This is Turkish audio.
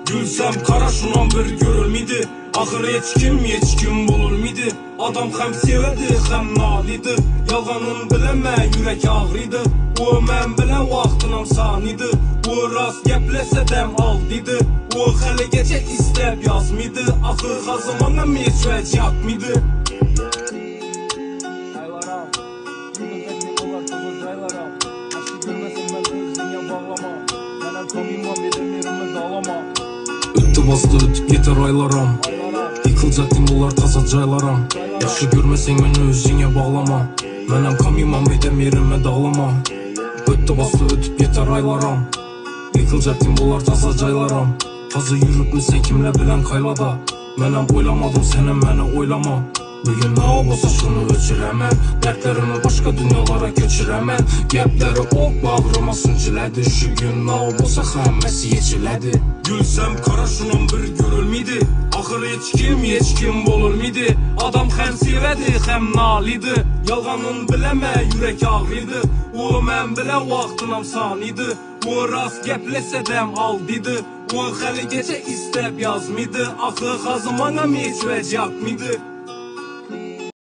Gülsem kara şunan bir görülmedi. Ahır hiç kim bulur mıydı? Adam hem sevedi hem nalidi. Yalanın bileme yürek ağrıydı. O men bilen vaxtınam saniydi. O rast geplese dem aldıydı. O hali geçek istep yazmıydı. Ahır hazımana meçvec yapmıydı. Aylaram, yıldız olar kızıl caylaram. Aşkı görmesin ben özgünye bağlama. Benim komimam yedirlerimi dağlama. Öttü bastı ötüp yeter aylaram. Yıkılacak dimbolar taza caylaram. Yaxşı görmesen beni özgünye bağlama. Benim komimam yedirlerimi dağlama. Öttü bastı ötüp yeter aylaram. Yıkılacak dimbolar taza caylaram. Taza yürüp müsen kimle bilen kaylada. Benim oylamadım senin beni oylama. Bugün ne olsa şunu ölçüremem. Dertlerimi başka dünyalara göçüremem. Gepleri ok bağrıma sınciledi. Şu gün ne olsa həmməsi yeçiledi. Gülsem kara şunun bir görülmedi. Ahır hiç kim bulur mıydı? Adam hem sevedi hem nalidi. Yalganın bileme yürek ağrıydı. O men bilen vaxtınam saniydi. O rast geplese dem aldıydı. O hali gece istep yazmıydı. Ahır hazımana meçvec yapmıydı.